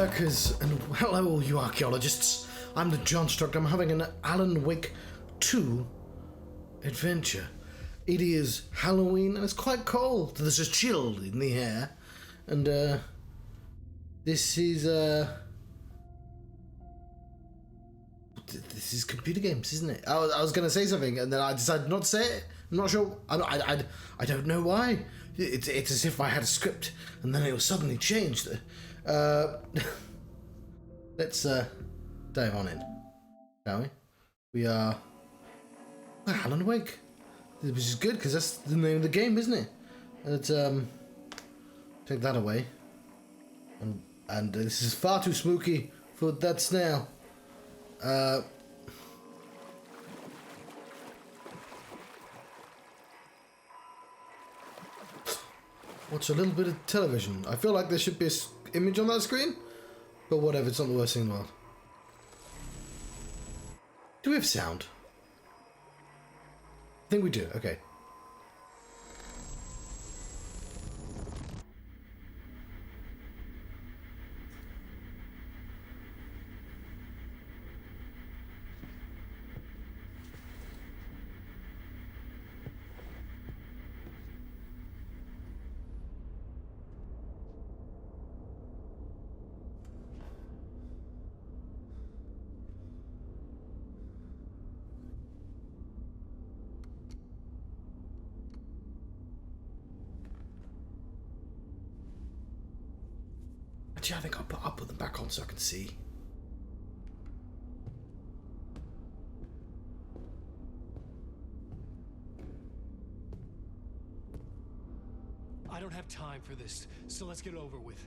lurkers, and hello all you archaeologists. I'm the Johnstruct. I'm having an Alan Wake 2 adventure. It is Halloween and it's quite cold. There's a chill in the air. And this is computer games, isn't it? I was going to say something and then I decided not to say it. I'm not sure. I don't know why. It's as if I had a script and then it was suddenly changed. Let's dive on in, shall we? We are Alan Wake, which is good because that's the name of the game, isn't it? Let's take that away. And this is far too spooky for that snail. Watch a little bit of television. I feel like there should be an image on that screen, but whatever, it's not the worst thing in the world. Do we have sound? I think we do, okay. Actually, I think I'll put them back on so I can see. I don't have time for this, so let's get it over with.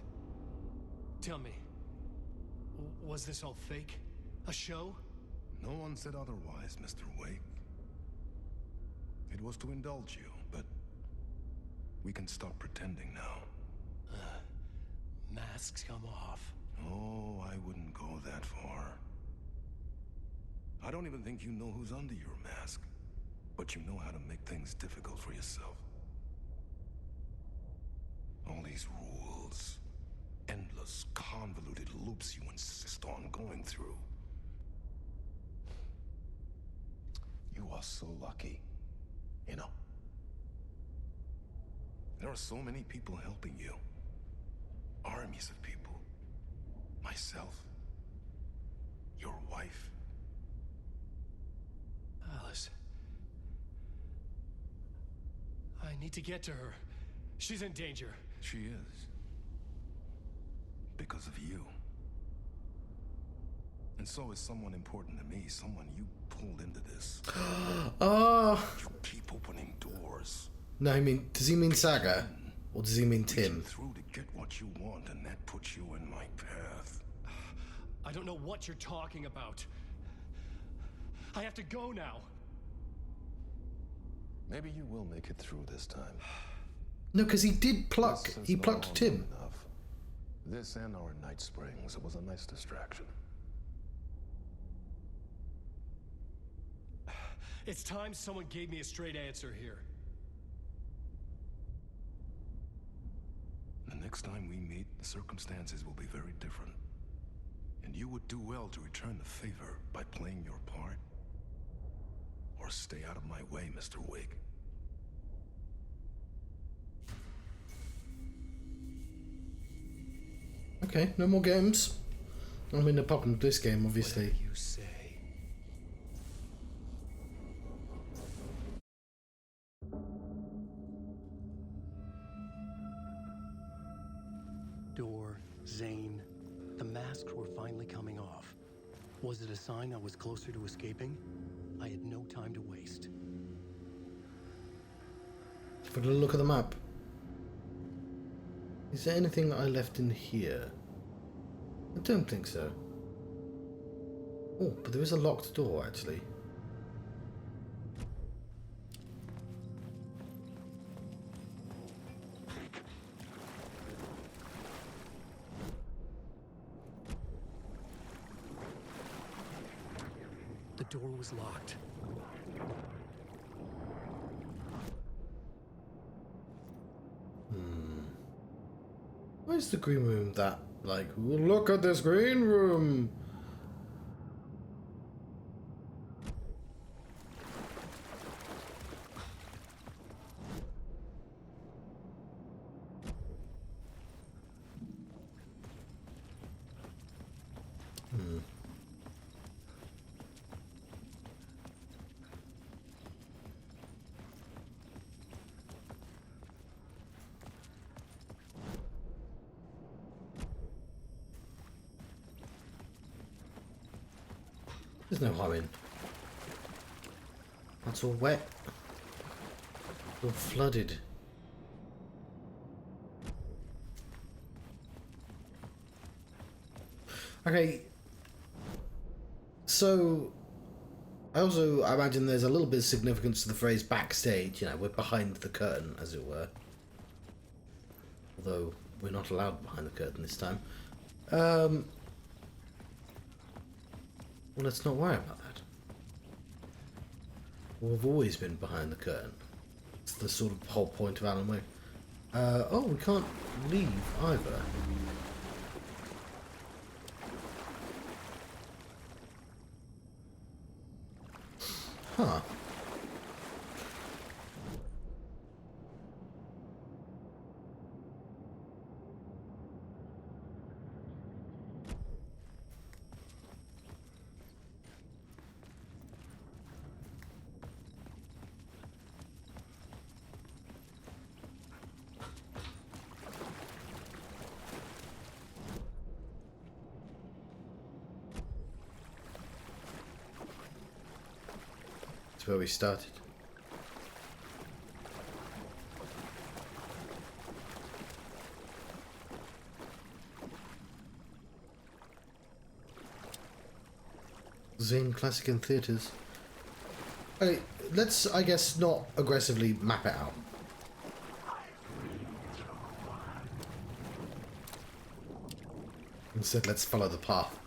Tell me, was this all fake? A show? No one said otherwise, Mr. Wake. It was to indulge you, but we can stop pretending now. Masks come off. Oh, I wouldn't go that far. I don't even think you know who's under your mask, but you know how to make things difficult for yourself. All these rules, endless, convoluted loops you insist on going through. You are so lucky, you know. There are so many people helping you. Armies of people. Myself. Your wife. Alice. I need to get to her. She's in danger. She is. Because of you. And so is someone important to me, someone you pulled into this. Oh. You keep opening doors. No, does he mean Saga? Or does he mean Tim? Through to get what you want, and that puts you in my path. I don't know what you're talking about. I have to go now. Maybe you will make it through this time. No, because he did pluck. He plucked Tim. Enough. This and our night springs, it was a nice distraction. It's time someone gave me a straight answer here. The next time we meet, the circumstances will be very different. And you would do well to return the favor by playing your part. Or stay out of my way, Mr. Wake. Okay, no more games. I mean, the problem with this game, obviously. Whatever you say. Door, Zane, the masks were finally coming off. Was it a sign I was closer to escaping? I had no time to waste. If I look at the map. Is there anything I left in here? I don't think so. Oh, but there is a locked door, actually. The door was locked. Where's the green room that Like, look at this green room. There's no harm in. That's all wet. All flooded. Okay. So, I imagine there's a little bit of significance to the phrase backstage. You know, we're behind the curtain, as it were. Although, we're not allowed behind the curtain this time. Well, let's not worry about that. We've always been behind the curtain. It's the sort of whole point of Alan Wake. Oh, we can't leave either. Huh. That's where we started. Zane Classic in theatres. Okay, let's, I guess, not aggressively map it out. Instead, let's follow the path.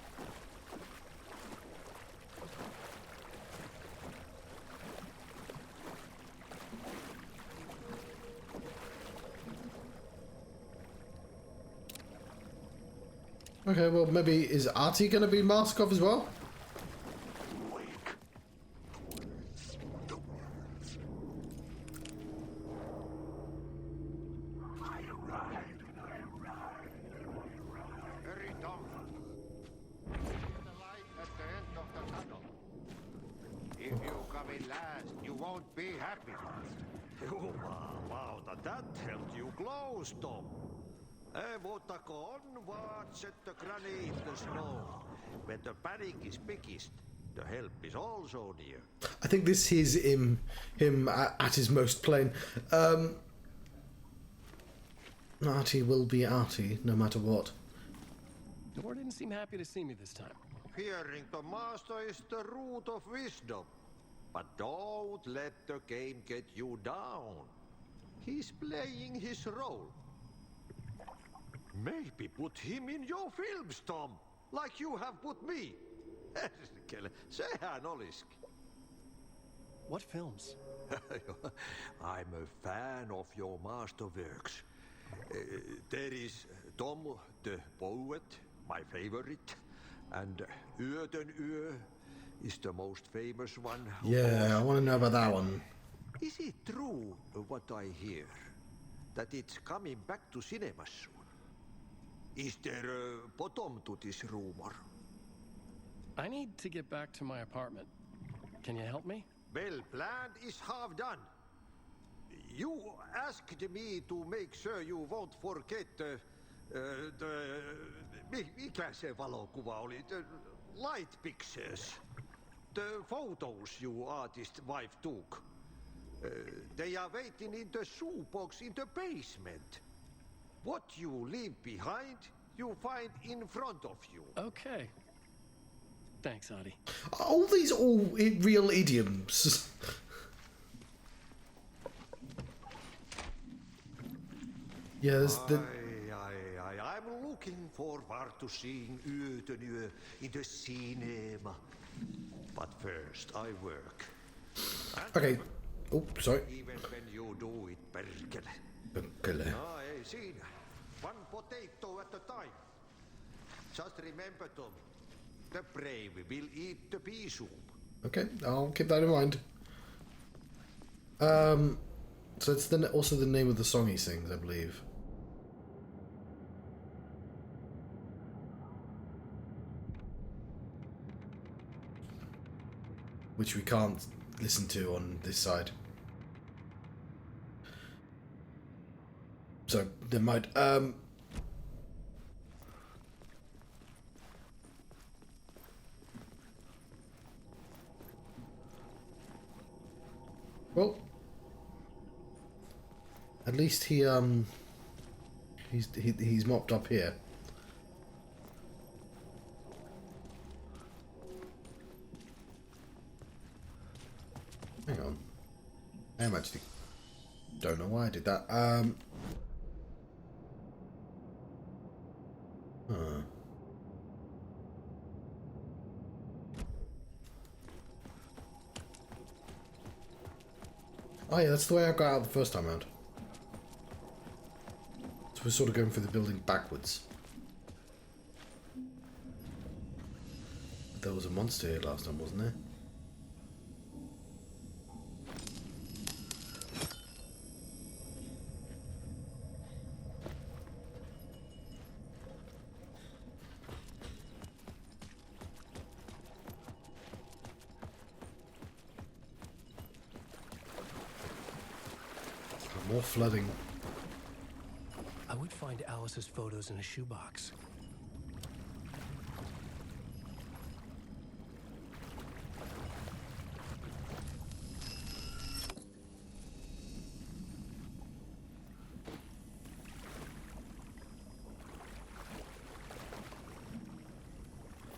Okay, well, maybe is Artie going to be mask off as well? That held you close, Tom. Mutta on vaatset the granite the snow. When the panic is biggest, the help is also near. I think this is him at his most plain. Artie will be Artie, no matter what. Door didn't seem happy to see me this time. Fearing the master is the root of wisdom. But don't let the game get you down. He's playing his role. Maybe put him in your films, Tom, like you have put me. Sehän oliski. What films? I'm a fan of your masterworks. There is Tom the Poet, my favorite, and Yö is the most famous one. Yeah, I want to know about that one. Is it true what I hear? That it's coming back to cinemas soon? Is there a bottom to this rumor? I need to get back to my apartment. Can you help me? Well, plan is half done. You asked me to make sure you won't forget mikä se valokuva oli? The light pictures. The photos you artist wife took. They are waiting in the shoebox in the basement. What you leave behind, you find in front of you. Okay. Thanks, Adi. All these real idioms. Yes, I'm looking forward to seeing Yö in the cinema. But first, I work. Okay. Oh, sorry. Even when you do it, perkele. Perkele. Ei siinä. One potato at a time. Just remember, Tom. The brave will eat the pea soup. Okay, I'll keep that in mind. So it's also the name of the song he sings, I believe. Which we can't listen to on this side. So there might well, at least he's mopped up here. Hang on. I am actually don't know why I did that. Oh yeah, that's the way I got out the first time out. So we're sort of going through the building backwards. But there was a monster here last time, wasn't there? More flooding. I would find Alice's photos in a shoebox.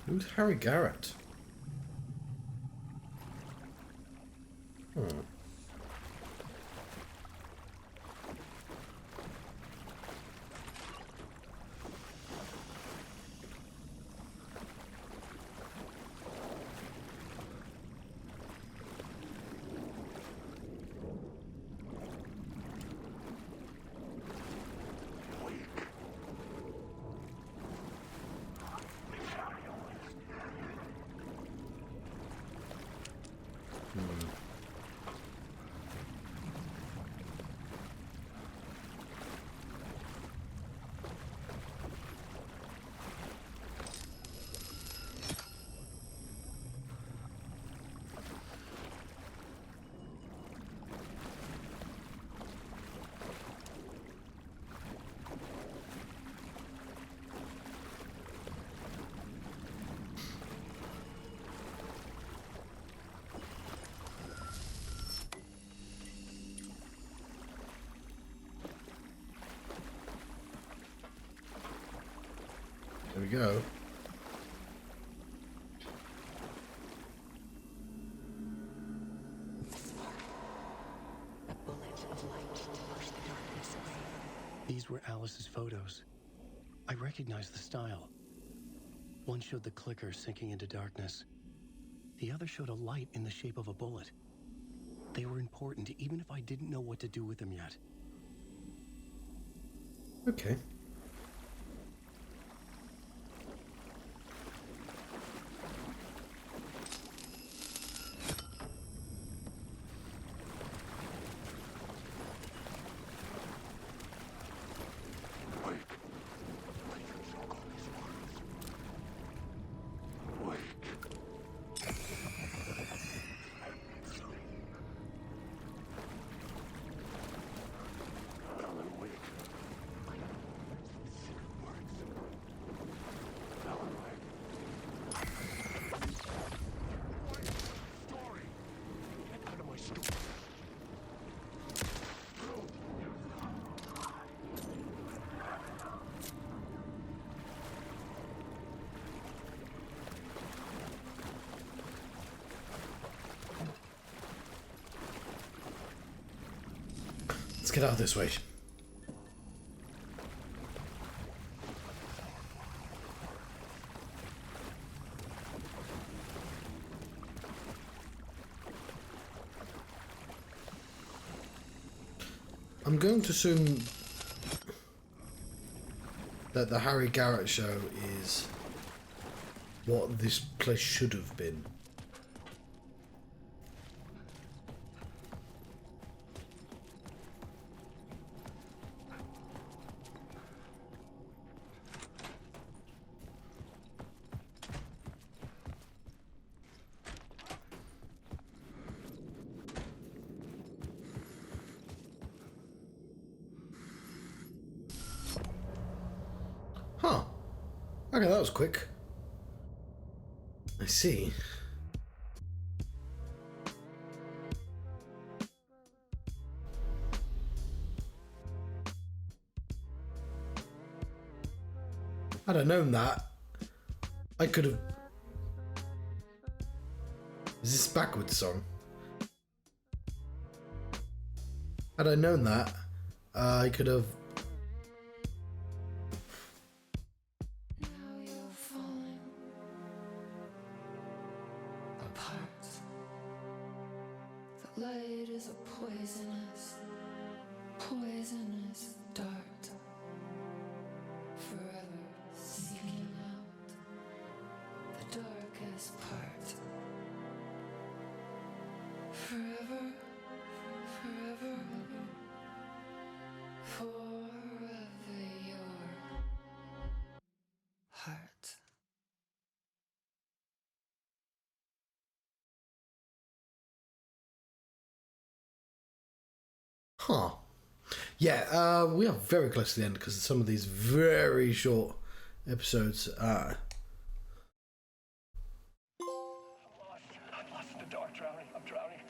Who's Harry Garrett? There we go. A bullet of light to push the darkness away. These were Alice's photos. I recognized the style. One showed the clicker sinking into darkness. The other showed a light in the shape of a bullet. They were important, even if I didn't know what to do with them yet. Okay. Let's get out this way. I'm going to assume that the Harry Garrett show is what this place should have been. Huh. Okay, that was quick. I see. Had I known that, I could have... Is this a backwards song? Had I known that, I could have... Now you're falling apart. The light is a poisonous, poisonous dart. Forever seeking out the darkest part. Forever, forever, forever your heart. Huh. Yeah, we are very close to the end because some of these very short episodes. I'm lost in the dark, drowning. I'm drowning.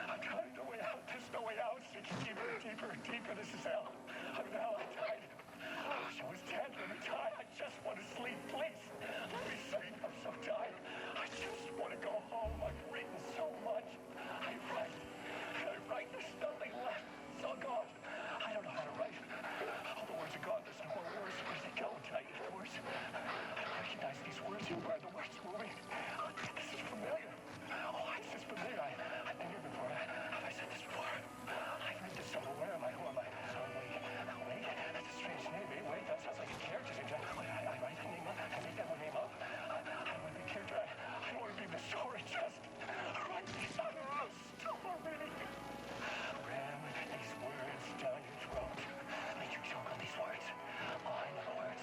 I'm drowning. No way out. There's no way out. Sinking deeper, deeper, deeper. This is hell. I'm in hell. I died. I wish I was dead. Let me die. I just want to sleep, please. Let me sleep. I'm so tired. I just want to go home. I've written so much. I write. There's nothing left. It's all gone. I don't know how to write. All the words are gone. There's no more words. Where's it go? Did I eat the words? I recognize these words. Where are the words moving? Oh, this is familiar. Oh, it's just familiar. I've been here before. Have I said this before? I've read this somewhere. Where am I? Who am I? Oh, wait. That's a strange name. Wait, that sounds like a character name. I write a name up. I make that one name up. I don't want to be a character. I don't want to be the story. Just write these out of the story. Ram these words down your throat. Make you choke on these words. I know the words.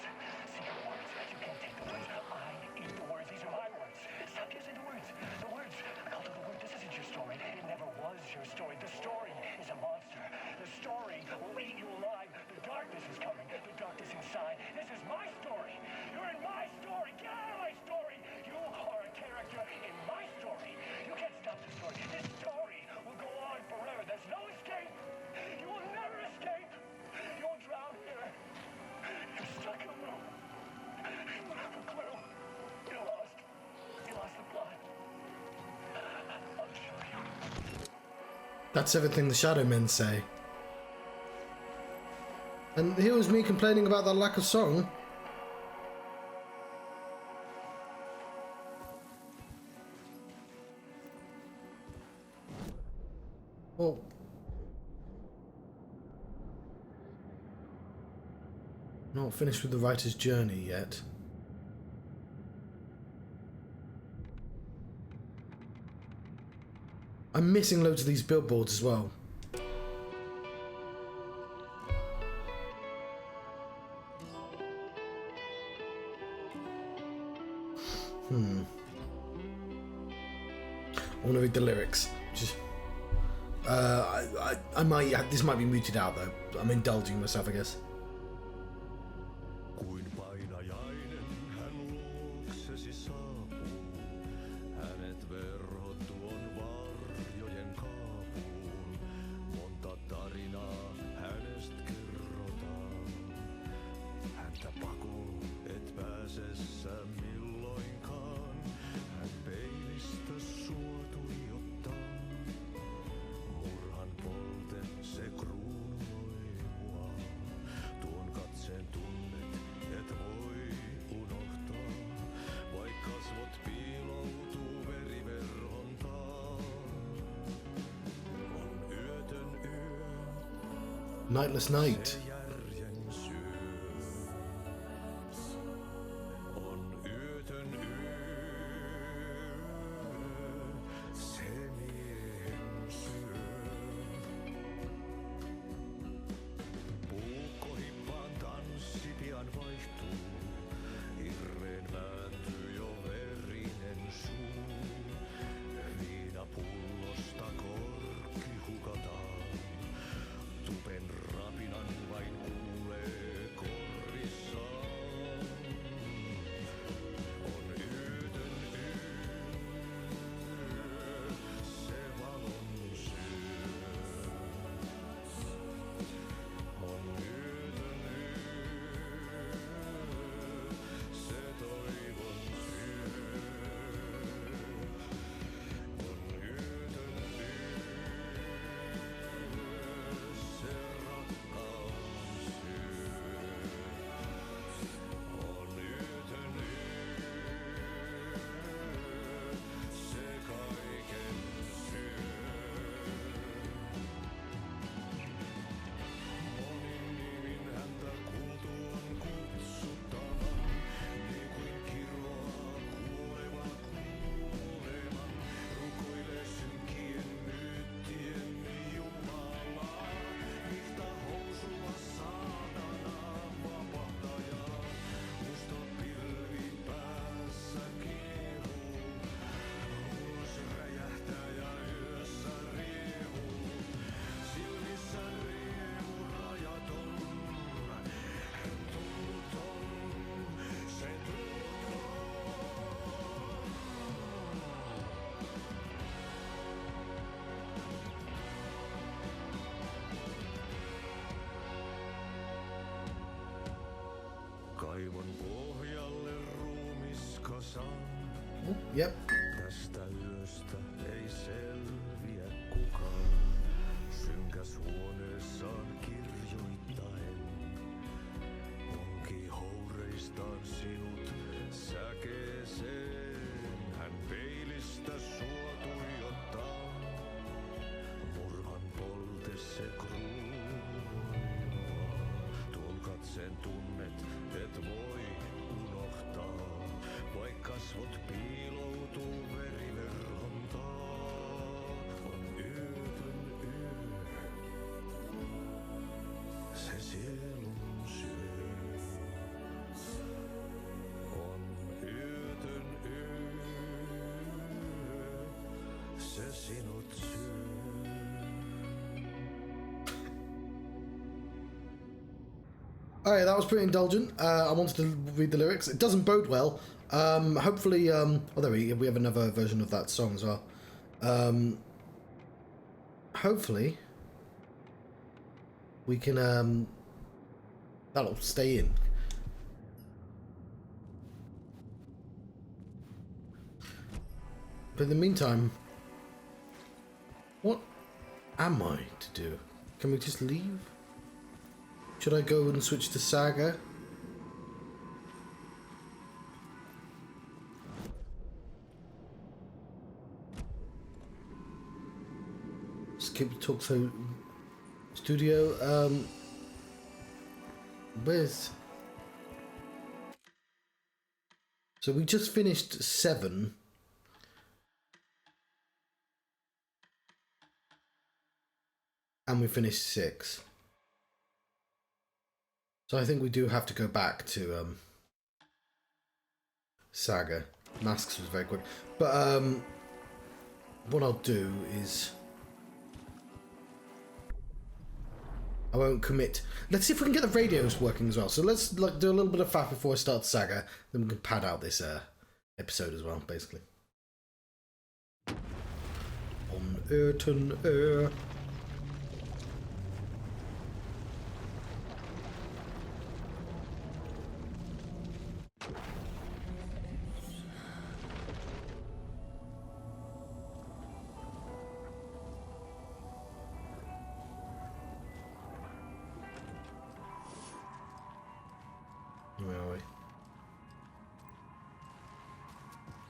Secret words. You can't take the words. I eat the words. These are my words. Stop using the words. The words. Call it the word. This isn't your story. It never was your story. The story is a monster. The story will eat you alive. The darkness is coming. The darkness inside. This is my story. You're in my story. Get out of my story. You are a character in my story. You can't stop the story. This story will go on forever. There's no escape. You will never escape. You will drown here. You're stuck in a room. You don't have a clue. You're lost. You lost the plot. I'll show you. That's everything the Shadow Men say. And here was me complaining about the lack of song. Well, not finished with the writer's journey yet. I'm missing loads of these billboards as well. I want to read the lyrics. Just, I might. This might be muted out though. I'm indulging myself, I guess. Kuin painajainen hän luoksesi saapuu, hänet verhot tuon varjojen kaapuun. Monta tarinaa hänestä kerrotaan, häntä pakoon et pääse sä milloinkaan. Hän peilistä sua tuijottaa, murhan polte se kruunui mua. Tuon katseen tunnet et voi unohtaa, vaik kasvot piiloutuu veriverhon taa. On yötön yö, Nightless Night. se järjen syö. On yötön yö. Kaivon pohjalle ruumiskasan. Yep. Tästä yöstä ei selviä kukaan. Synkäs huoneessaan kirjoittaen. Onki houreistaan sinut säkeeseen. Hän peilistä sua tuijottaa. Murhan polte se kruunua. Tuon katseen tunnet, et voi unohtaa. Vaik kasvot piiloutuu veriverhon taa. On yötön yö. Se sielun syö. On yötön yö. Se sinut syö. Alright, that was pretty indulgent. I wanted to read the lyrics. It doesn't bode well. Hopefully, oh, there we have another version of that song as well. Hopefully, we can, that'll stay in. But in the meantime, what am I to do? Can we just leave? Should I go and switch to Saga? Skip the talk through studio. Where's... So we just finished 7. And we finished 6. So I think we do have to go back to Saga. Masks was very quick. But what I'll do is I won't commit. Let's see if we can get the radios working as well. So let's do a little bit of faff before I start Saga. Then we can pad out this episode as well, basically. On Ayrton Air. Where are we?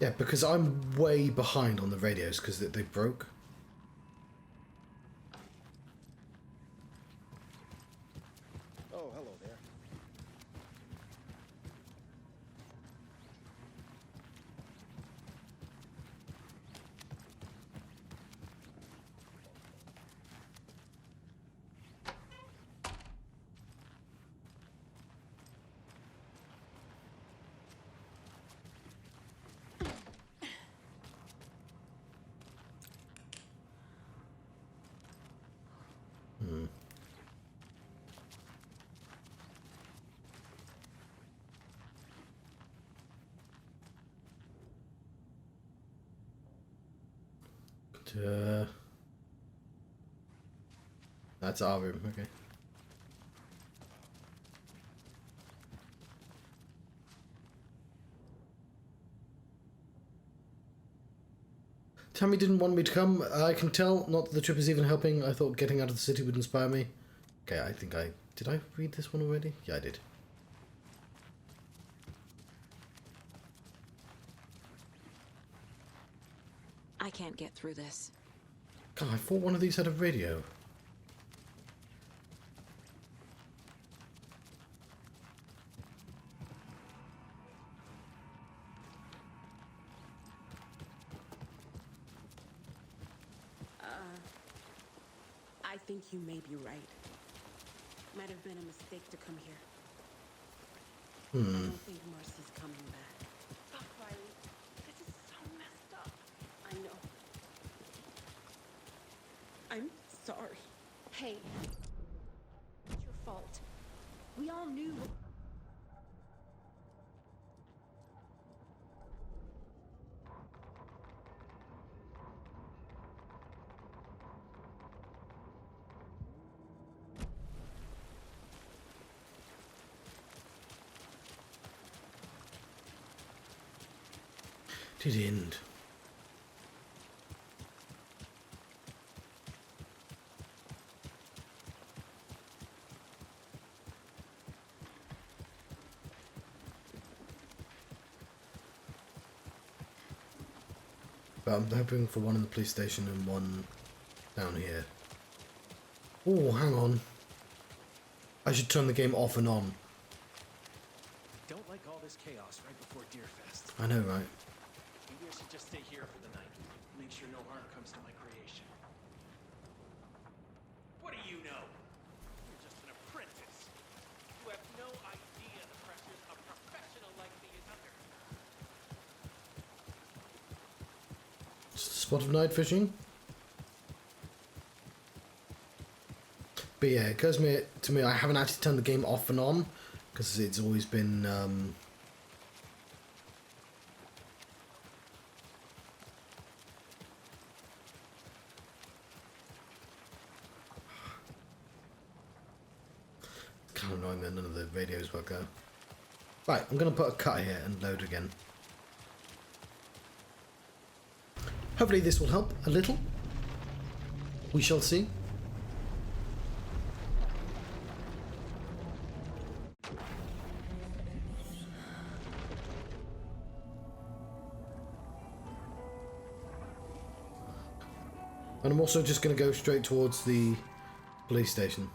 Yeah, because I'm way behind on the radios because they broke. Oh, hello there. That's our room, okay. Tammy didn't want me to come. I can tell. Not that the trip is even helping. I thought getting out of the city would inspire me. Okay, I think I... Did I read this one already? Yeah, I did. I can't get through this. God, I thought one of these had a radio. I think you may be right. Might have been a mistake to come here. I don't think Marcy's coming back. Fuck, Riley. This is so messed up. I know. I'm sorry. Hey, it's your fault. We all knew. Did end. But I'm hoping for one in the police station and one down here. Oh, hang on. I should turn the game off and on. Don't like all this chaos right before Deerfest. I know, right? Maybe I should just stay here for the night. Make sure no harm comes to my creation. What do you know? You're just an apprentice. You have no idea the pressures a professional like me is under. Just a spot of night fishing. But yeah, it occurs to me I haven't actually turned the game off and on because it's always been kind of annoying that none of the radios work out. Right, I'm going to put a cut here and load again. Hopefully this will help a little. We shall see. And I'm also just going to go straight towards the police station.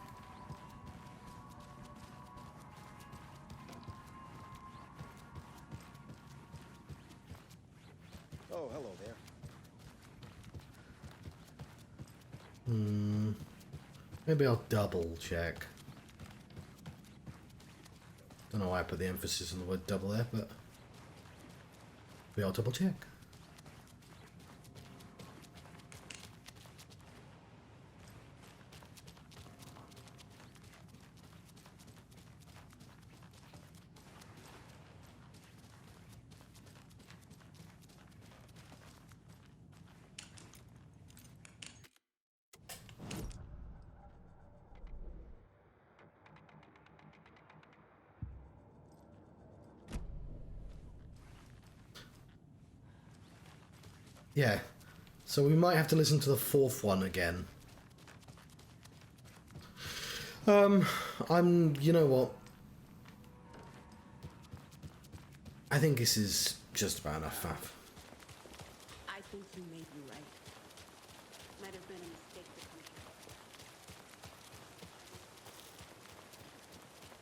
Oh, hello there. Maybe I'll double check. Don't know why I put the emphasis on the word double there, but maybe I'll double check. Yeah, so we might have to listen to the fourth one again. You know what? I think this is just about enough faff. I think you may be right. Might have been a mistake to come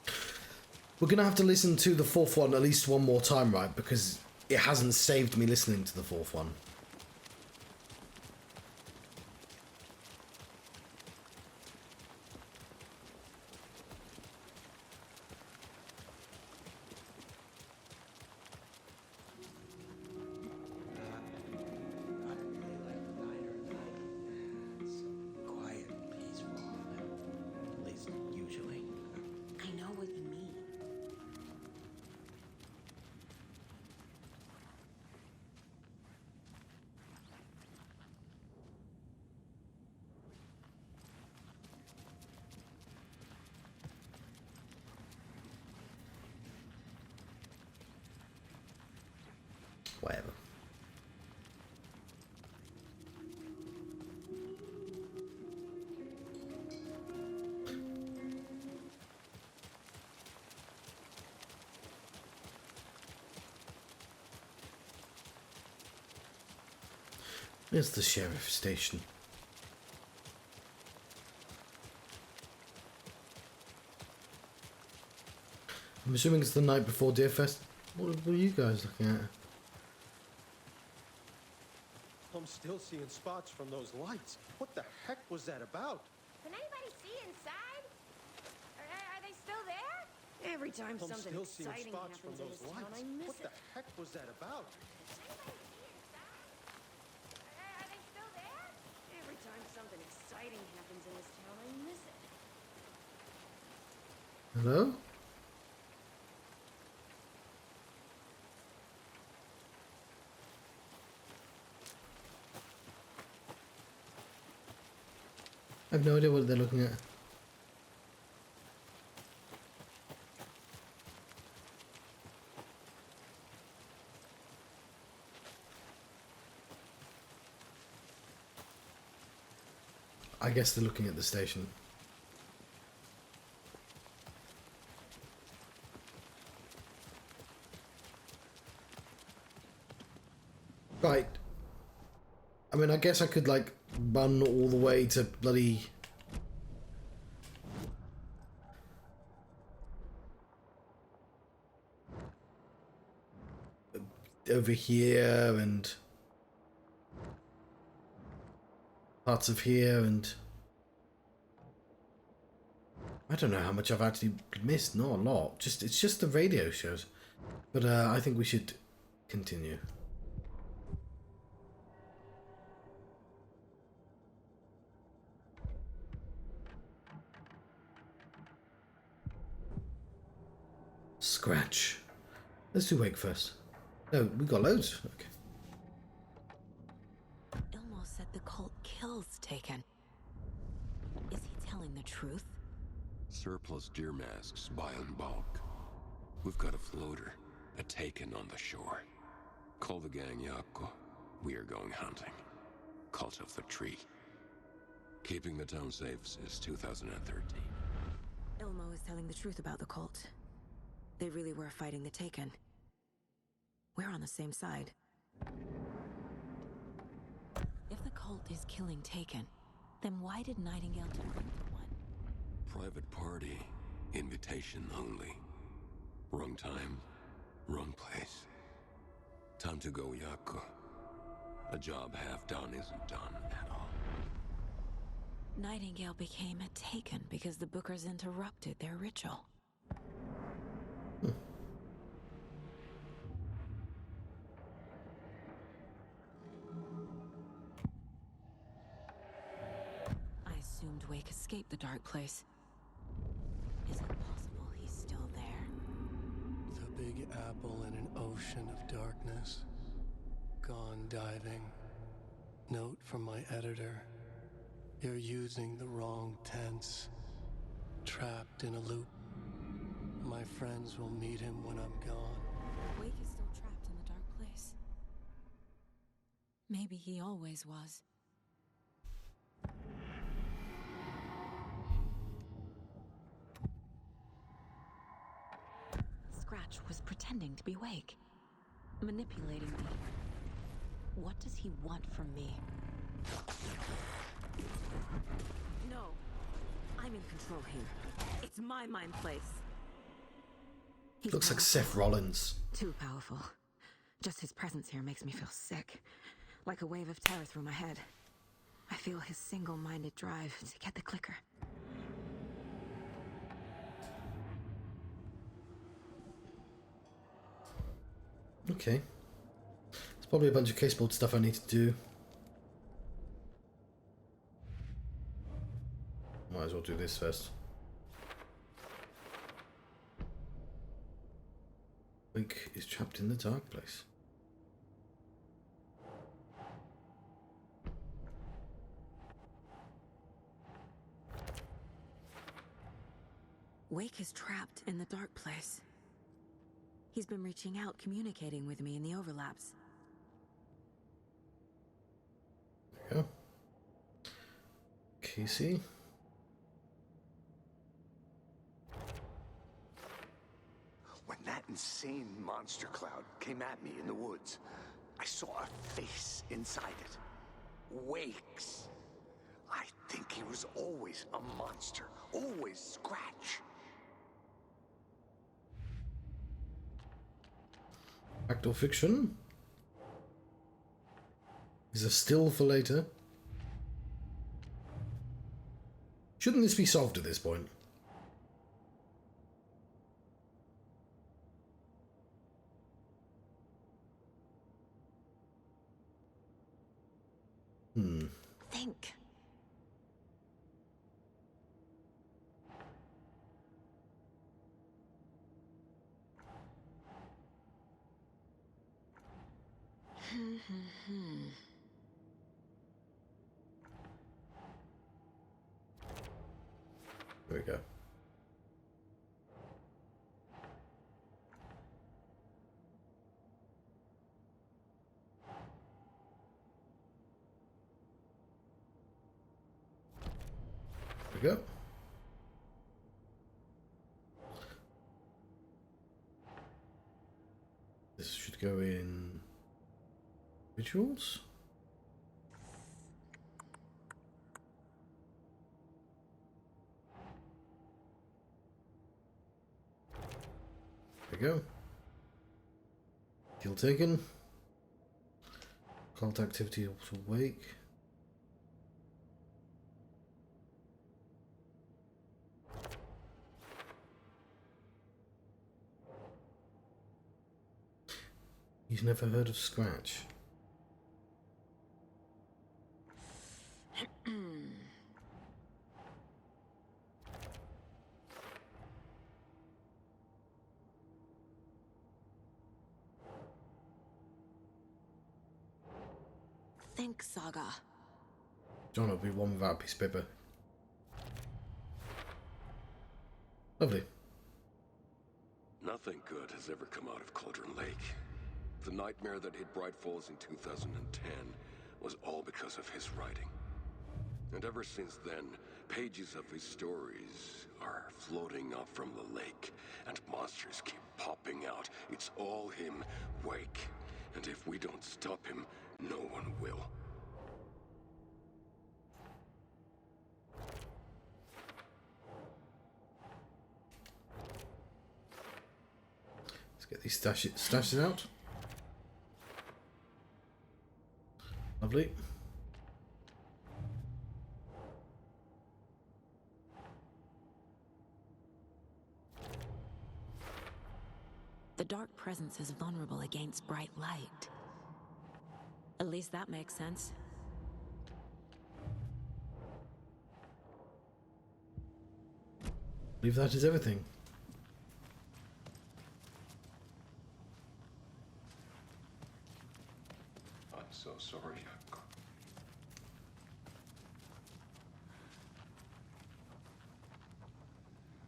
here. We're gonna have to listen to the fourth one at least one more time, right? Because it hasn't saved me listening to the fourth one. Quiet and peaceful. At least usually. I know what you mean. Whatever. There's the sheriff station. I'm assuming it's the night before Deerfest. What are you guys looking at? I'm still seeing spots from those lights. What the heck was that about? Can anybody see inside? Are they still there? Every time I'm something still seeing exciting spots from happens in those this town, lights. I miss What it. the heck was that about? Does anybody see inside? Are they still there? Every time something exciting happens in this town, I miss it. Hello? I have no idea what they're looking at. I guess they're looking at the station. Right. I mean, I guess I could, like, run all the way to bloody... over here and... parts of here and... I don't know how much I've actually missed. Not a lot. It's just the radio shows. But I think we should continue. Scratch. Let's do Wake first. No, we got loads. Okay. Ilmo said the cult kills Taken. Is he telling the truth? Surplus deer masks buy in bulk. We've got a floater, a Taken on the shore. Call the gang Yako. We are going hunting. Cult of the Tree. Keeping the town safe since 2013. Ilmo is telling the truth about the cult. They really were fighting the Taken. We're on the same side. If the cult is killing Taken, then why did Nightingale turn into one? Private party. Invitation only. Wrong time. Wrong place. Time to go, Yako. A job half done isn't done at all. Nightingale became a Taken because the Bookers interrupted their ritual. I assumed Wake escaped the dark place. Is it possible he's still there? The Big Apple in an ocean of darkness. Gone diving. Note from my editor. You're using the wrong tense. Trapped in a loop. My friends will meet him when I'm gone. Wake is still trapped in the dark place. Maybe he always was. Scratch was pretending to be Wake. Manipulating me. What does he want from me? No. I'm in control here. It's my mind place. He's Looks like powerful. Seth Rollins. Too powerful. Just his presence here makes me feel sick. Like a wave of terror through my head. I feel his single-minded drive to get the clicker. Okay. There's probably a bunch of caseboard stuff I need to do. Might as well do this first. Wake is trapped in the dark place. Wake is trapped in the dark place. He's been reaching out, communicating with me in the overlaps. There you go. Casey. When that insane monster cloud came at me in the woods, I saw a face inside it. Wake's. I think he was always a monster. Always Scratch. Fact or fiction? Is a still for later? Shouldn't this be solved at this point? Think. There we go. we go. This should go in rituals. There we go. Kill taken. Cult activity to wake. He's never heard of Scratch. Think, Saga. John will be one without a piece of paper. Lovely. Nothing good has ever come out of Cauldron Lake. The nightmare that hit Bright Falls in 2010 was all because of his writing. And ever since then, pages of his stories are floating up from the lake, and monsters keep popping out. It's all him, Wake. And if we don't stop him, no one will. Let's get these stashes out. Lovely. The dark presence is vulnerable against bright light. At least that makes sense. I believe that is everything. I'm so sorry, Yako.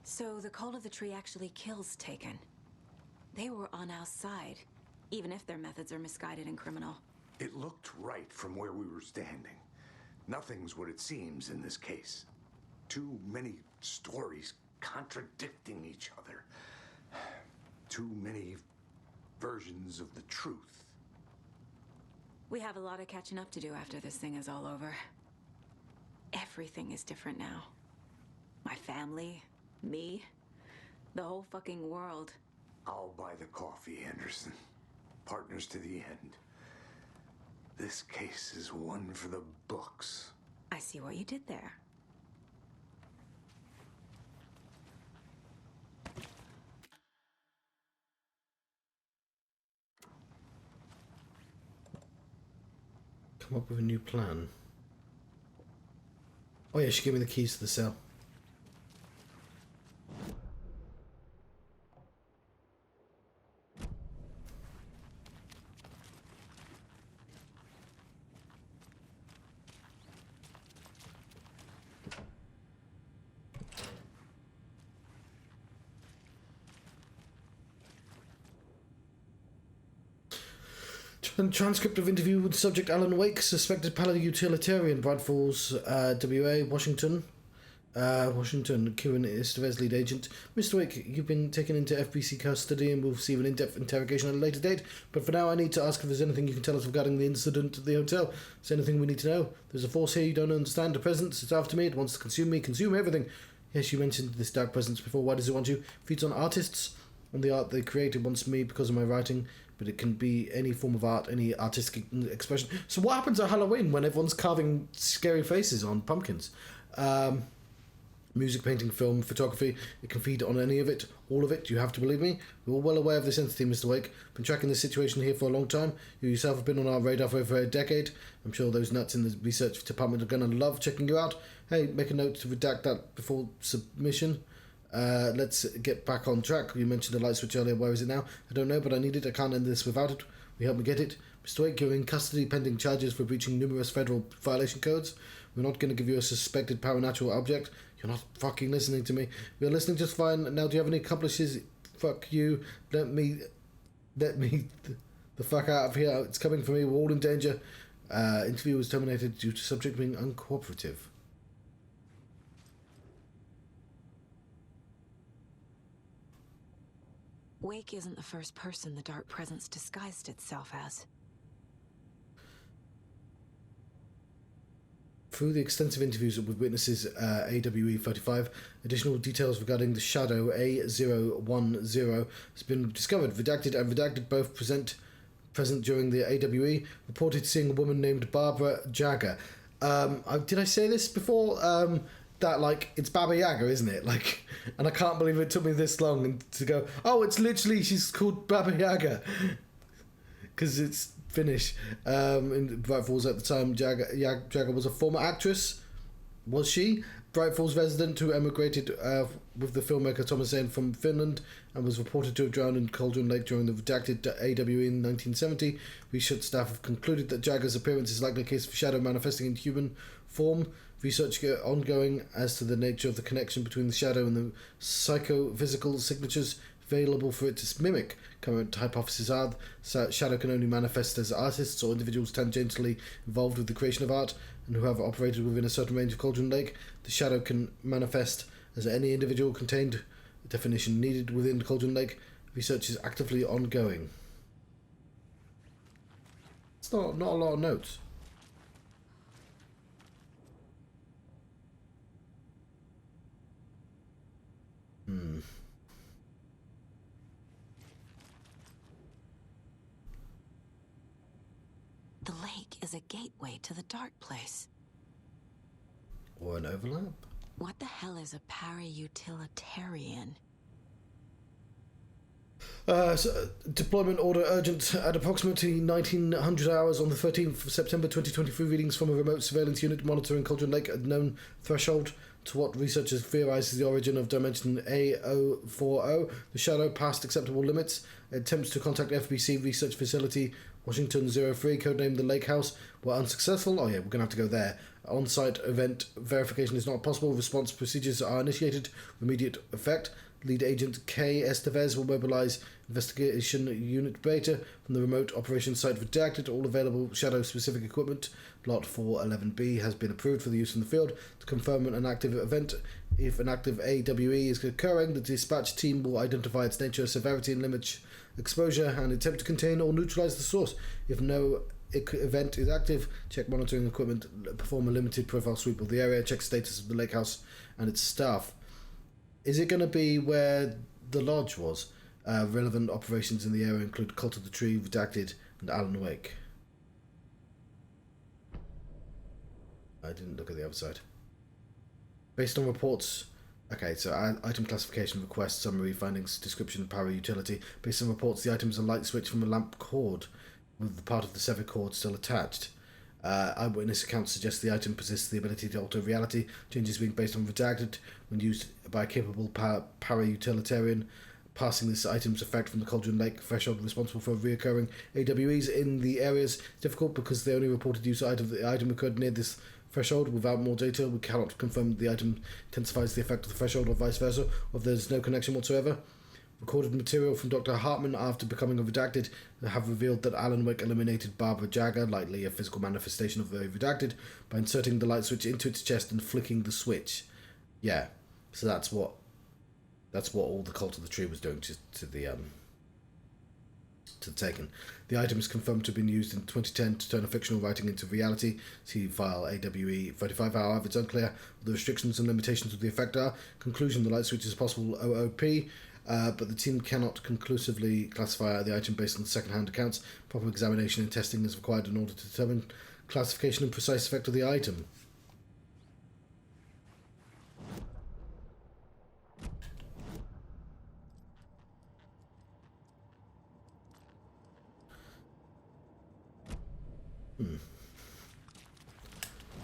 So the Call of the Tree actually kills Taken. They were on our side, even if their methods are misguided and criminal. It looked right from where we were standing. Nothing's what it seems in this case. Too many stories contradicting each other. Too many versions of the truth. We have a lot of catching up to do after this thing is all over. Everything is different now. My family, me, the whole fucking world. I'll buy the coffee, Anderson. Partners to the end. This case is one for the books. I see what you did there. Come up with a new plan. Oh yeah, she gave me the keys to the cell. Transcript of interview with subject Alan Wake, suspected utilitarian, Brad Falls, WA, Washington. Kieran Esteves, lead agent. Mr. Wake, you've been taken into FBC custody and will receive an in-depth interrogation at a later date. But for now, I need to ask if there's anything you can tell us regarding the incident at the hotel. Is there anything we need to know? There's a force here you don't understand. A presence. It's after me. It wants to consume me. Consume everything. Yes, you mentioned this dark presence before. Why does it want you? Feeds on artists. On the art they create. It wants me because of my writing. But it can be any form of art, any artistic expression. So what happens at Halloween when everyone's carving scary faces on pumpkins? Music, painting, film, photography. It can feed on any of it, all of it. You have to believe me. We're all well aware of this entity, Mr. Wake. Been tracking this situation here for a long time. You yourself have been on our radar for over a decade. I'm sure those nuts in the research department are going to love checking you out. Hey, make a note to redact that before submission. Let's get back on track. You mentioned the light switch earlier. Where is it now? I don't know, but I need it. I can't end this without it. We help me get it. Mr. Wake, you're in custody pending charges for breaching numerous federal violation codes. We're not going to give you a suspected paranatural object. You're not fucking listening to me. We're listening just fine. Now, do you have any accomplices? Fuck you. Let me the fuck out of here. It's coming for me. We're all in danger. Interview was terminated due to subject being uncooperative. Wake isn't the first person the dark presence disguised itself as. Through the extensive interviews with witnesses AWE-35, additional details regarding the shadow A010 has been discovered. Redacted and redacted both present during the AWE reported seeing a woman named Barbara Jagger. Did I say this before? That, like, it's Baba Yaga, isn't it? Like, and I can't believe it took me this long to go, oh, it's literally, she's called Baba Yaga. Because it's Finnish. In Bright Falls at the time, Jagger was a former actress. Was she? Bright Falls resident who emigrated with the filmmaker Thomas Zane from Finland and was reported to have drowned in Cauldron Lake during the redacted AWE in 1970. Research staff have concluded that Jagger's appearance is likely a case of shadow manifesting in human form. Research ongoing as to the nature of the connection between the shadow and the psychophysical signatures available for it to mimic. Current hypotheses are shadow can only manifest as artists or individuals tangentially involved with the creation of art and who have operated within a certain range of Cauldron Lake. The shadow can manifest as any individual contained, a definition needed within Cauldron Lake. Research is actively ongoing. It's not a lot of notes. The lake is a gateway to the dark place. Or an overlap? What the hell is a para-utilitarian? Deployment order urgent at approximately 1900 hours on the 13th of September 2023. Readings from a remote surveillance unit monitoring Cauldron Lake at known threshold to what researchers theorize is the origin of dimension A040. The shadow passed acceptable limits. Attempts to contact FBC research facility Washington 03, codenamed the Lake House, were unsuccessful. Oh yeah, we're going to have to go there. On-site event verification is not possible. Response procedures are initiated with immediate effect. Lead agent K. Estevez will mobilize investigation unit beta from the remote operations site. Redacted. All available shadow-specific equipment. Lot 411B has been approved for the use in the field to confirm an active event. If an active AWE is occurring, the dispatch team will identify its nature, severity, and limit exposure and attempt to contain or neutralize the source. If no event is active, check monitoring equipment, perform a limited profile sweep of the area, check status of the lake house and its staff. Is it going to be where the lodge was? Relevant operations in the area include Cult of the Tree, Redacted, and Alan Wake. I didn't look at the other side. Based on reports... Okay, so item classification, request, summary, findings, description, power, utility. Based on reports, the item is a light switch from a lamp cord, with the part of the severed cord still attached. Eyewitness accounts suggest the item possesses the ability to alter reality, changes being based on redacted when used by a capable para-utilitarian. Passing this item's effect from the Cauldron Lake threshold responsible for reoccurring AWEs in the areas is difficult because the only reported use of the item occurred near this threshold. Without more data, we cannot confirm the item intensifies the effect of the threshold or vice versa, or if there's no connection whatsoever. Recorded material from Dr. Hartman after becoming a redacted have revealed that Alan Wake eliminated Barbara Jagger, likely a physical manifestation of the redacted, by inserting the light switch into its chest and flicking the switch. Yeah, so that's what all the Cult of the Tree was doing to the Taken. The item is confirmed to have been used in 2010 to turn a fictional writing into reality. See file AWE 35. However, it's unclear what the restrictions and limitations of the effect are. Conclusion: the light switch is a possible OOP. But the team cannot conclusively classify the item based on second-hand accounts. Proper examination and testing is required in order to determine classification and precise effect of the item.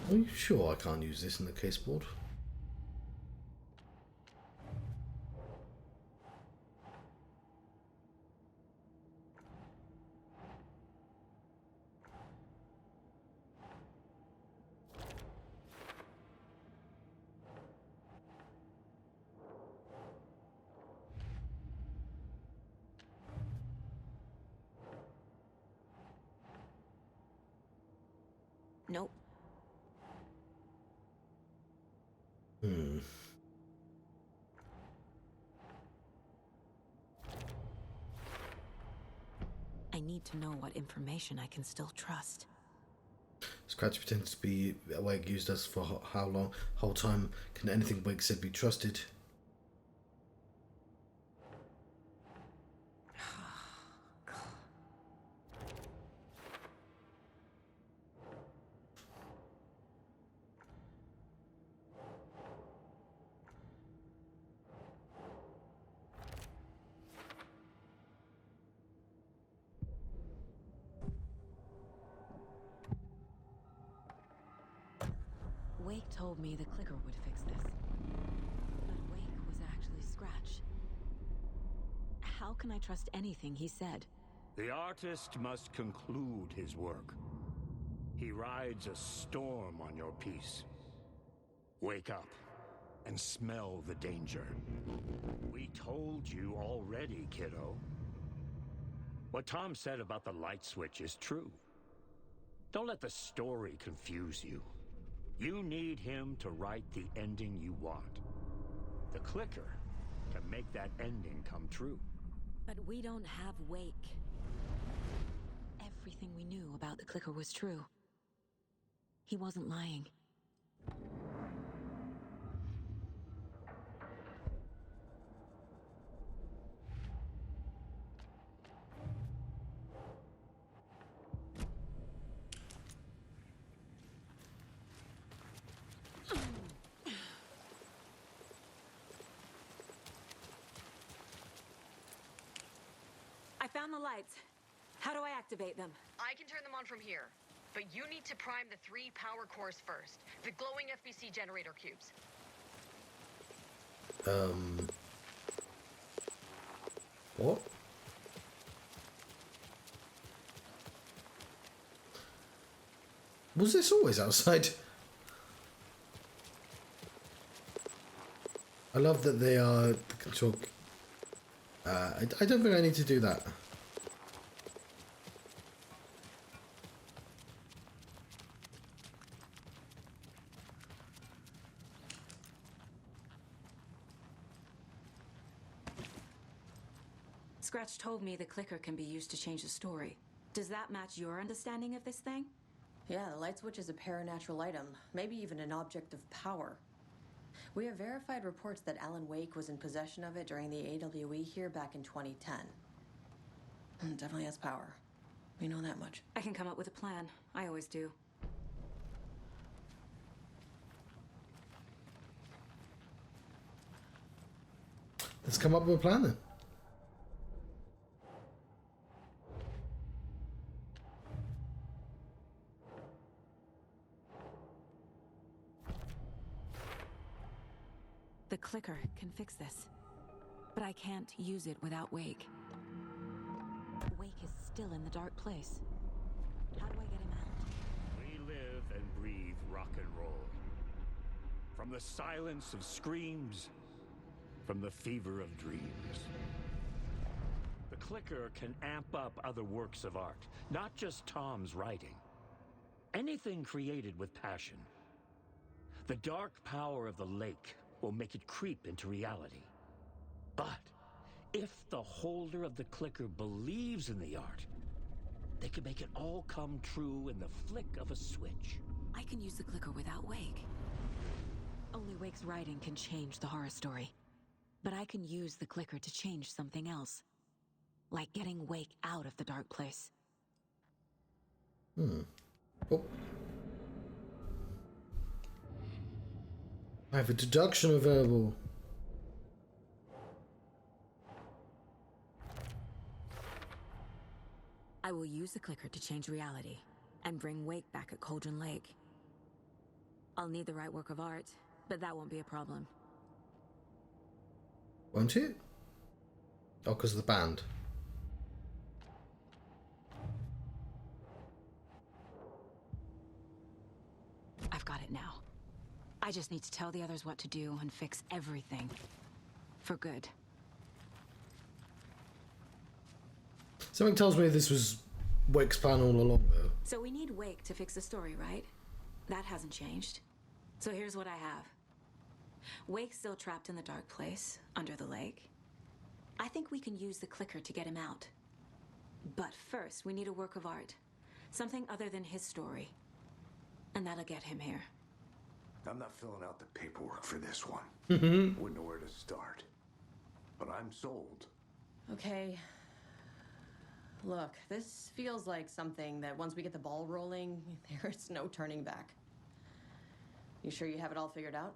Are you sure I can't use this in the caseboard? Nope. I need to know what information I can still trust. Scratch pretends to be Wake used us for how long? Whole time. Can anything Wake said be trusted? Wake told me the clicker would fix this. But Wake was actually Scratch. How can I trust anything he said? The artist must conclude his work. He rides a storm on your piece. Wake up and smell the danger. We told you already, kiddo. What Tom said about the light switch is true. Don't let the story confuse you. You need him to write the ending you want. The clicker can make that ending come true. But we don't have Wake. Everything we knew about the clicker was true. He wasn't lying. I found the lights. How do I activate them? I can turn them on from here, but you need to prime the 3 power cores first. The glowing FBC generator cubes. What? Was this always outside? I love that they are the control. I don't think I need to do that. Scratch told me the clicker can be used to change the story. Does that match your understanding of this thing? Yeah, the light switch is a paranatural item, maybe even an object of power. We have verified reports that Alan Wake was in possession of it during the AWE here back in 2010. It definitely has power. We know that much. I can come up with a plan. I always do. Let's come up with a plan then. The clicker can fix this. But I can't use it without Wake. Wake is still in the dark place. How do I get him out? We live and breathe rock and roll. From the silence of screams, from the fever of dreams. The clicker can amp up other works of art, not just Tom's writing. Anything created with passion. The dark power of the lake will make it creep into reality. But if the holder of the clicker believes in the art, they can make it all come true in the flick of a switch. I can use the clicker without Wake. Only Wake's writing can change the horror story. But I can use the clicker to change something else. Like getting Wake out of the dark place. Oh. I have a deduction available. I will use the clicker to change reality and bring Wake back at Cauldron Lake. I'll need the right work of art, but that won't be a problem. Won't it? Oh, because of the band. I've got it now. I just need to tell the others what to do and fix everything. For good. Something tells me this was Wake's plan all along, though. So we need Wake to fix the story, right? That hasn't changed. So here's what I have. Wake's still trapped in the dark place, under the lake. I think we can use the clicker to get him out. But first, we need a work of art. Something other than his story. And that'll get him here. I'm not filling out the paperwork for this one. Wouldn't know where to start. But I'm sold. Okay. Look, this feels like something that once we get the ball rolling, there's no turning back. You sure you have it all figured out?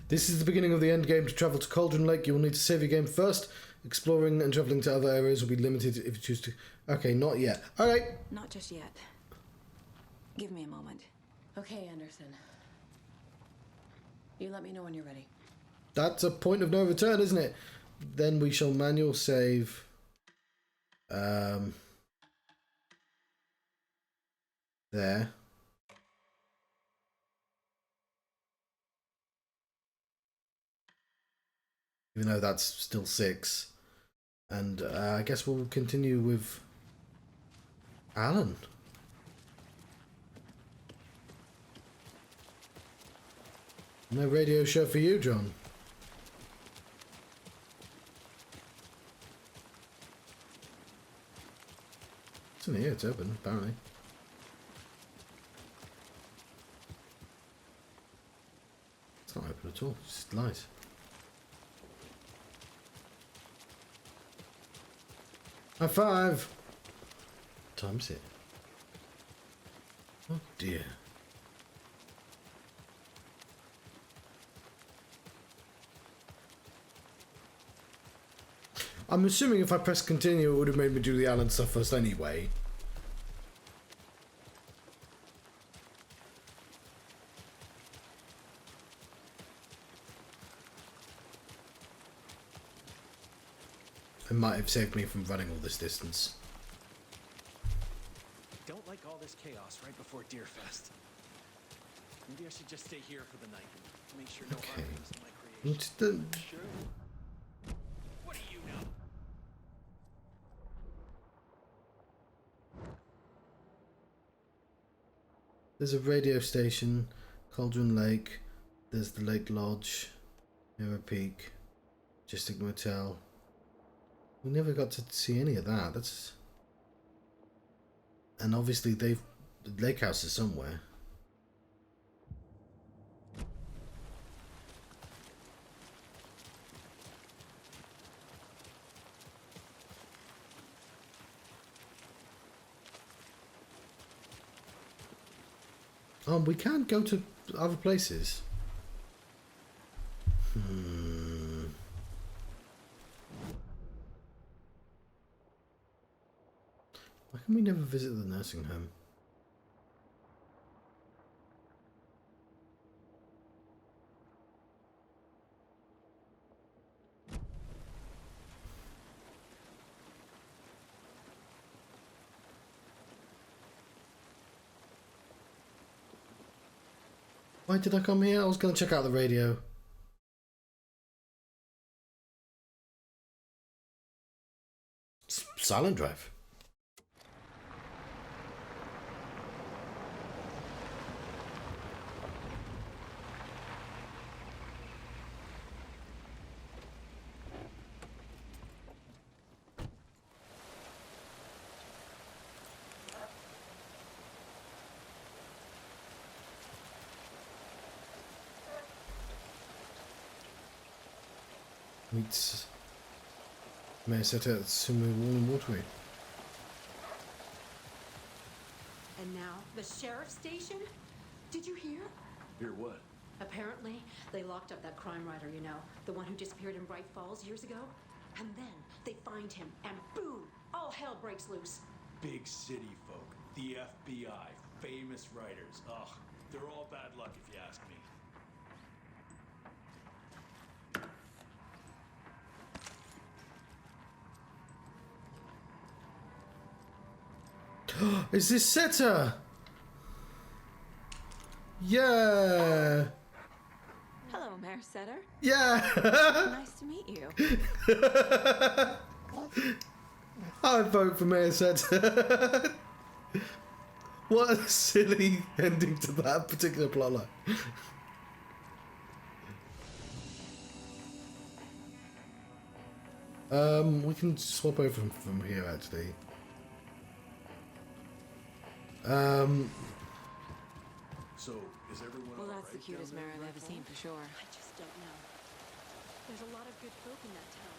This is the beginning of the end game. To travel to Cauldron Lake, you will need to save your game first. Exploring and traveling to other areas will be limited if you choose to. Okay, not yet. Alright. Not just yet. Give me a moment. Okay, Anderson. You let me know when you're ready. That's a point of no return, isn't it? Then we shall manual save. There. Even though that's still 6. And I guess we'll continue with Alan. No radio show for you, John. It's in here, it's open, apparently. It's not open at all, it's just light. High five! What time is it? Oh dear. I'm assuming if I pressed continue, it would have made me do the Alan stuff first anyway. It might have saved me from running all this distance. Don't like all this chaos right before Deerfest. Maybe I should just stay here for the night and make sure no harm comes to my creation. Sure. What do you know? There's a radio station, Cauldron Lake, there's the Lake Lodge, Mirror Peak, Majestic Motel. We never got to see any of that. That's... And obviously the lake house is somewhere. We can go to other places. Why can we never visit the nursing home? Why did I come here? I was going to check out the radio. Silent Drive. Meets Mayaseta Sumu Warlin Waterway. And now, the sheriff's station? Did you hear? Hear what? Apparently, they locked up that crime writer, you know, the one who disappeared in Bright Falls years ago. And then they find him, and boom, all hell breaks loose. Big city folk, the FBI, famous writers. Ugh, they're all bad luck if you ask me. Is this Seta? Yeah. Hello, Mayor Setter. Yeah. Nice to meet you. I vote for Mayor Seta. What a silly ending to that particular plotline. We can swap over from here actually. So, is everyone Well, that's alright the cutest down mare there, I've ever seen for sure. I just don't know. There's a lot of good folk in that town.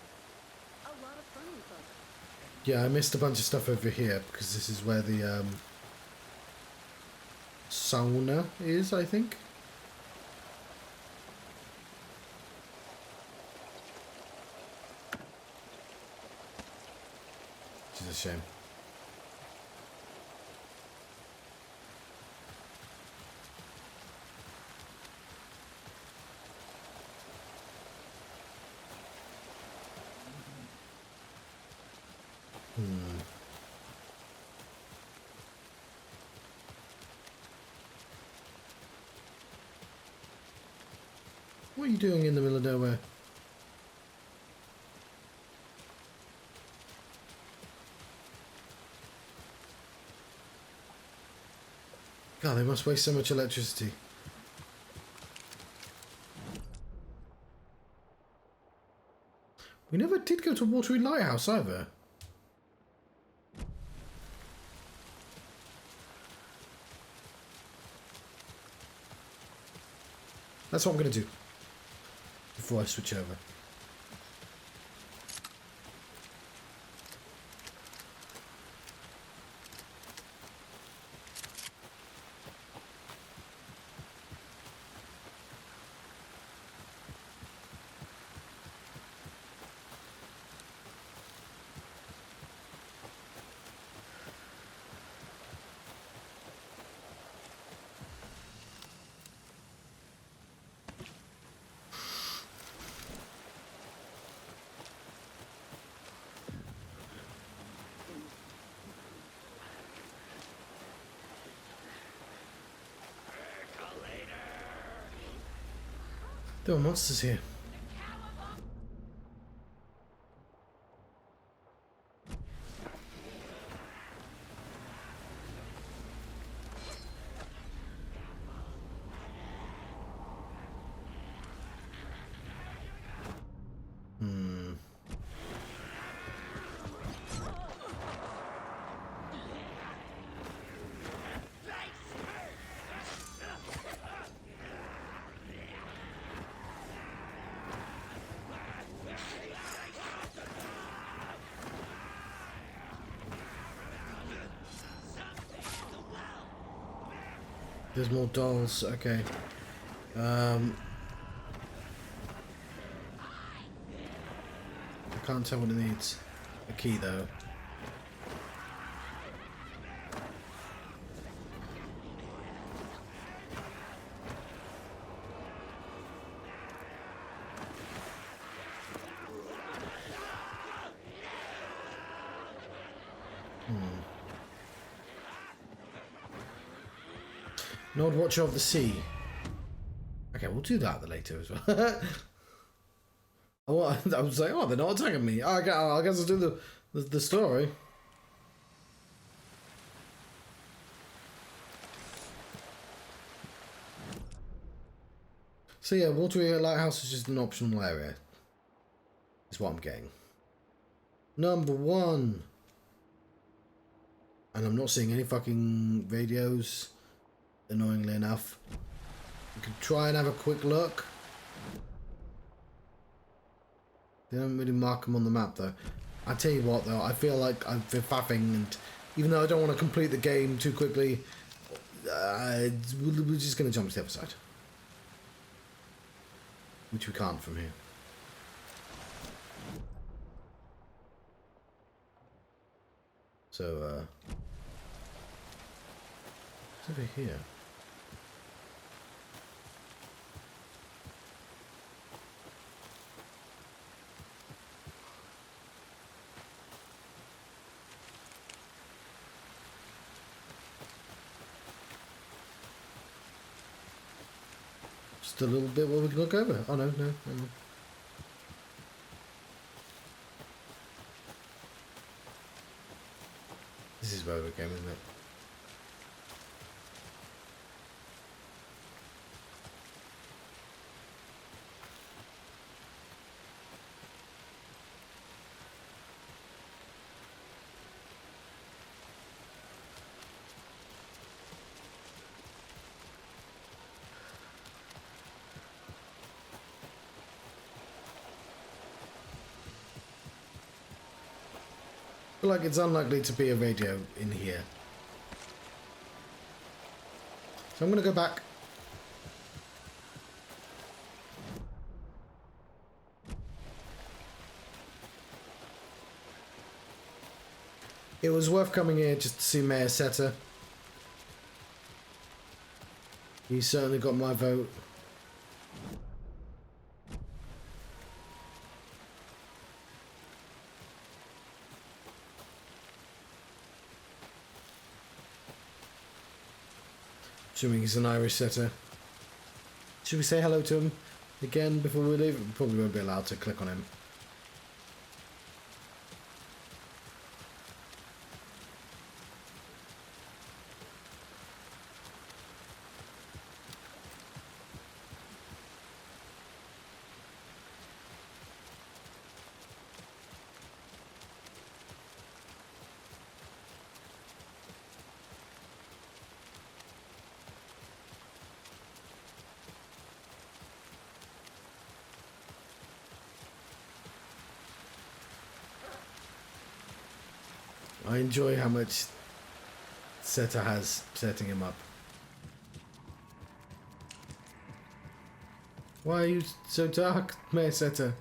A lot of friendly folk. Yeah, I missed a bunch of stuff over here because this is where the sauna is, I think. Which is a shame. What are you doing in the middle of nowhere? God, they must waste so much electricity. We never did go to Watery Lighthouse either. That's what I'm going to do before I switch over. There are monsters here. There's more dolls, okay. I can't tell what it needs. A key though. Nord Watcher of the Sea. Okay, we'll do that later as well. I was like, oh, they're not attacking me. I guess I'll do the story. So yeah, Watery Lighthouse is just an optional area. Is what I'm getting. Number 1. And I'm not seeing any fucking radios, annoyingly enough. We could try and have a quick look. They don't really mark them on the map though. I tell you what though, I feel like I've been faffing, and even though I don't want to complete the game too quickly, we're just going to jump to the other side. Which we can't from here. So, what's over here? Just a little bit where we can look over. Oh no, no, no. This is where we came, isn't it? feel like it's unlikely to be a radio in here. So I'm going to go back. It was worth coming here just to see Mayor Setter. He certainly got my vote. Assuming he's an Irish setter. Should we say hello to him again before we leave? We probably won't be allowed to click on him. I enjoy how much Setter has setting him up. Why are you so dark, Mayor Setter?